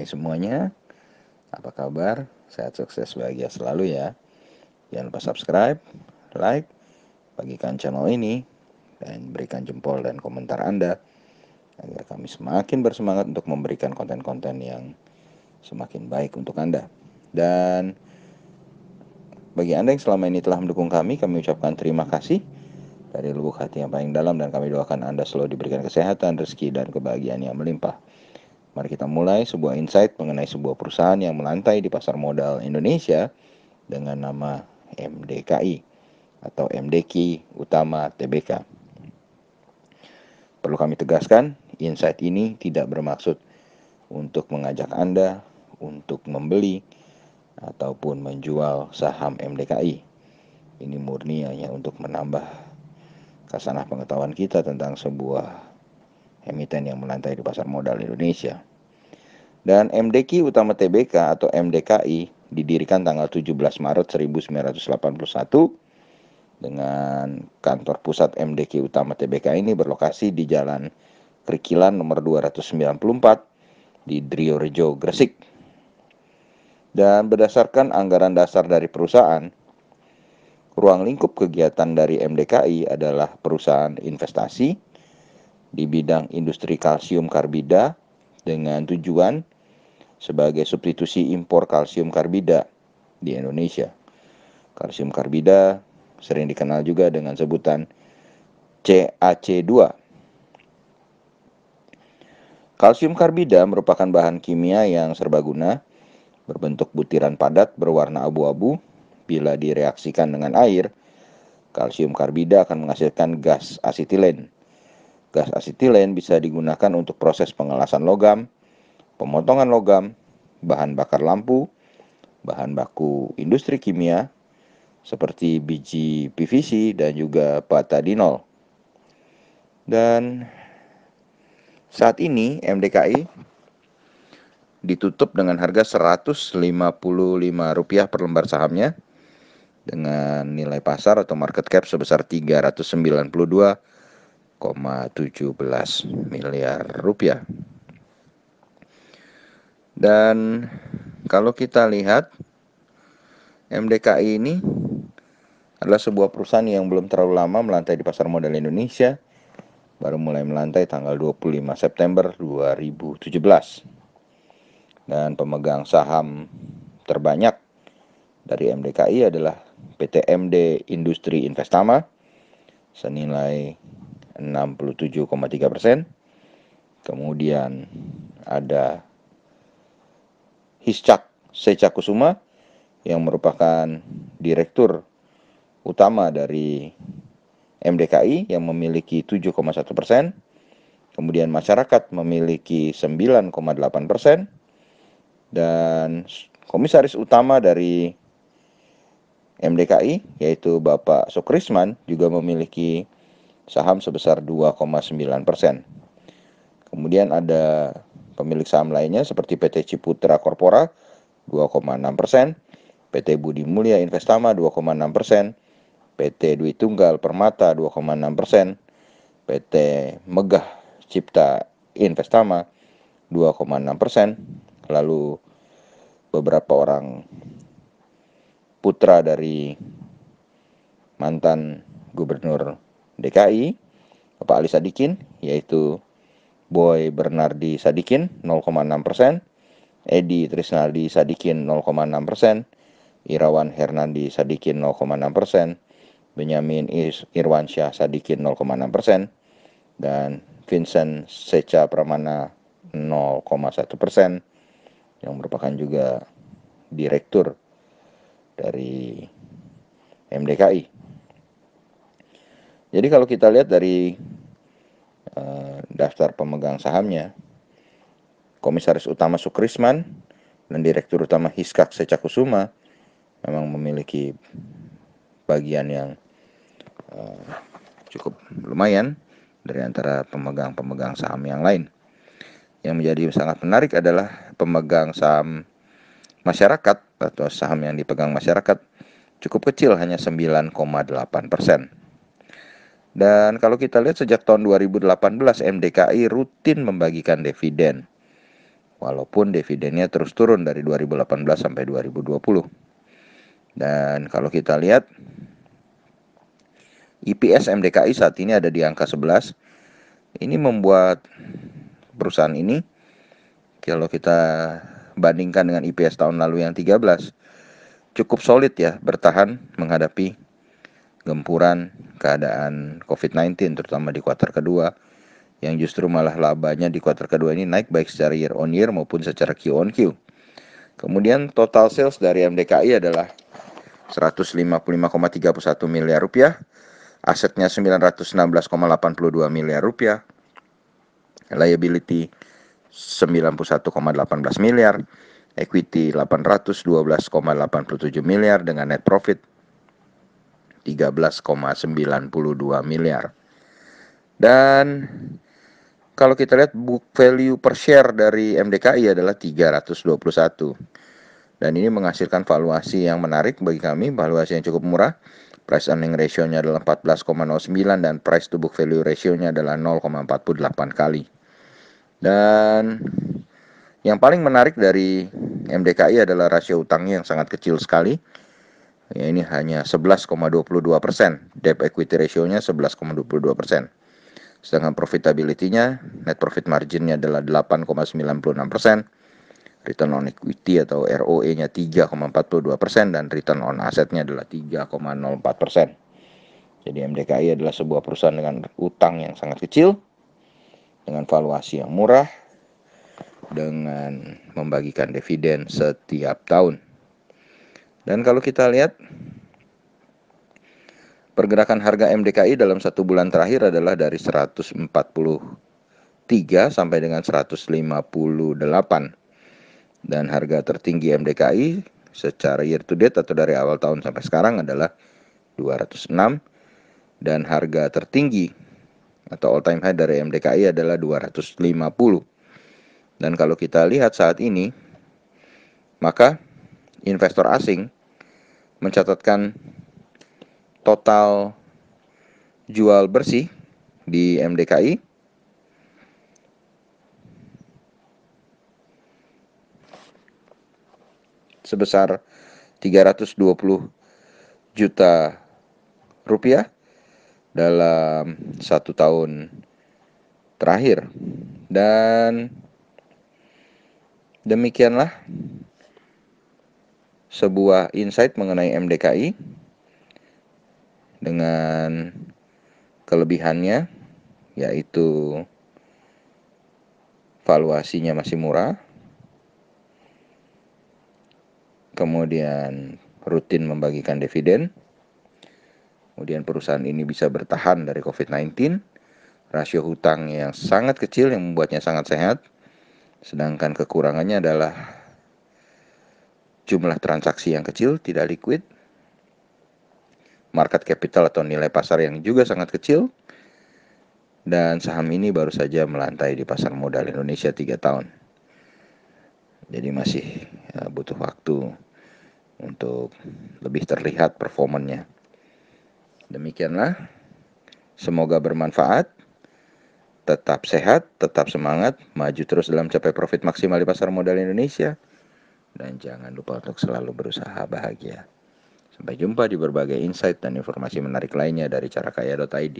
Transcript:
Hai semuanya, apa kabar? Sehat, sukses, bahagia selalu ya. Jangan lupa subscribe, like, bagikan channel ini, dan berikan jempol dan komentar Anda agar kami semakin bersemangat untuk memberikan konten-konten yang semakin baik untuk Anda. Dan bagi Anda yang selama ini telah mendukung kami ucapkan terima kasih dari lubuk hati yang paling dalam, dan kami doakan Anda selalu diberikan kesehatan, rezeki, dan kebahagiaan yang melimpah. Mari kita mulai sebuah insight mengenai sebuah perusahaan yang melantai di pasar modal Indonesia dengan nama MDKI atau MDKI Utama Tbk. Perlu kami tegaskan, insight ini tidak bermaksud untuk mengajak Anda untuk membeli ataupun menjual saham MDKI. Ini murni hanya untuk menambah khasanah pengetahuan kita tentang sebuah emiten yang melantai di pasar modal Indonesia. Dan MDKI Utama Tbk atau MDKI didirikan tanggal 17 Maret 1981 dengan kantor pusat MDKI Utama Tbk ini berlokasi di Jalan Krikilan nomor 294 di Driorejo, Gresik. Dan berdasarkan anggaran dasar dari perusahaan, ruang lingkup kegiatan dari MDKI adalah perusahaan investasi di bidang industri kalsium karbida dengan tujuan sebagai substitusi impor kalsium karbida di Indonesia. Kalsium karbida sering dikenal juga dengan sebutan CaC2. Kalsium karbida merupakan bahan kimia yang serbaguna, berbentuk butiran padat berwarna abu-abu. Bila direaksikan dengan air, kalsium karbida akan menghasilkan gas asetilen. Gas asetilen bisa digunakan untuk proses pengelasan logam, pemotongan logam, bahan bakar lampu, bahan baku industri kimia seperti biji PVC dan juga patadinol. Dan saat ini MDKI ditutup dengan harga Rp155 per lembar sahamnya dengan nilai pasar atau market cap sebesar Rp392,17 miliar. Dan kalau kita lihat, MDKI ini adalah sebuah perusahaan yang belum terlalu lama melantai di pasar modal Indonesia. Baru mulai melantai tanggal 25 September 2017. Dan pemegang saham terbanyak dari MDKI adalah PT MD Industri Investama senilai 67,3%. Kemudian ada Hiscak Secakusuma yang merupakan direktur utama dari MDKI yang memiliki 7,1%. Kemudian masyarakat memiliki 9,8%. Dan komisaris utama dari MDKI yaitu Bapak Sukrisman juga memiliki saham sebesar 2,9%. Kemudian ada pemilik saham lainnya seperti PT Ciputra Corpora 2,6%, PT Budi Mulya Investama 2,6%, PT Dwi Tunggal Permata 2,6%, PT Megah Cipta Investama 2,6%, lalu beberapa orang putra dari mantan Gubernur DKI Bapak Ali Sadikin, yaitu Boy Bernardi Sadikin 0,6%, Edi Trisnardi Sadikin 0,6%, Irawan Hernandi Sadikin 0,6%, Benyamin Irwansyah Sadikin 0,6%, dan Vincent Seca Pramana 0,1%, yang merupakan juga direktur dari MDKI. Jadi kalau kita lihat dari daftar pemegang sahamnya, Komisaris Utama Sukrisman dan Direktur Utama Hiscak Secakusuma memang memiliki bagian yang cukup lumayan dari antara pemegang-pemegang saham yang lain. Yang menjadi sangat menarik adalah pemegang saham masyarakat atau saham yang dipegang masyarakat cukup kecil, hanya 9,8%. Dan kalau kita lihat sejak tahun 2018 MDKI rutin membagikan dividen. walaupun dividennya terus turun dari 2018 sampai 2020. Dan kalau kita lihat EPS MDKI saat ini ada di angka 11. Ini membuat perusahaan ini, kalau kita bandingkan dengan EPS tahun lalu yang 13, cukup solid ya bertahan menghadapi gempuran keadaan COVID-19, terutama di kuartal kedua, yang justru malah labanya di kuartal kedua ini naik baik secara year on year maupun secara Q on Q. Kemudian total sales dari MDKI adalah 155,31 miliar rupiah, asetnya 916,82 miliar rupiah, liability 91,18 miliar, equity 812,87 miliar dengan net profit 13,92 miliar. Dan kalau kita lihat book value per share dari MDKI adalah 321. Dan ini menghasilkan valuasi yang menarik bagi kami, valuasi yang cukup murah. Price earning ratio-nya adalah 14,09 dan price to book value ratio-nya adalah 0,48 kali. Dan yang paling menarik dari MDKI adalah rasio utangnya yang sangat kecil sekali. Ya, ini hanya 11,22%. Debt equity ratio-nya 11,22%. Sedangkan profitability-nya, net profit margin-nya adalah 8,96%. Return on equity atau ROE-nya 3,42% dan return on asset-nya adalah 3,04%. Jadi MDKI adalah sebuah perusahaan dengan utang yang sangat kecil, dengan valuasi yang murah, dengan membagikan dividen setiap tahun. Dan kalau kita lihat pergerakan harga MDKI dalam 1 bulan terakhir adalah dari 143 sampai dengan 158. Dan harga tertinggi MDKI secara year to date atau dari awal tahun sampai sekarang adalah 206. Dan harga tertinggi atau all time high dari MDKI adalah 250. Dan kalau kita lihat saat ini, maka investor asing mencatatkan total jual bersih di MDKI sebesar 320 juta rupiah dalam 1 tahun terakhir. Dan demikianlah sebuah insight mengenai MDKI dengan kelebihannya, yaitu valuasinya masih murah, kemudian rutin membagikan dividen, kemudian perusahaan ini bisa bertahan dari COVID-19, rasio hutang yang sangat kecil yang membuatnya sangat sehat, sedangkan kekurangannya adalah jumlah transaksi yang kecil, tidak liquid, market capital atau nilai pasar yang juga sangat kecil, dan saham ini baru saja melantai di pasar modal Indonesia 3 tahun. Jadi masih butuh waktu untuk lebih terlihat performanya. Demikianlah, semoga bermanfaat. Tetap sehat, tetap semangat, maju terus dalam capai profit maksimal di pasar modal Indonesia. Dan jangan lupa untuk selalu berusaha bahagia. Sampai jumpa di berbagai insight dan informasi menarik lainnya dari carakaya.id.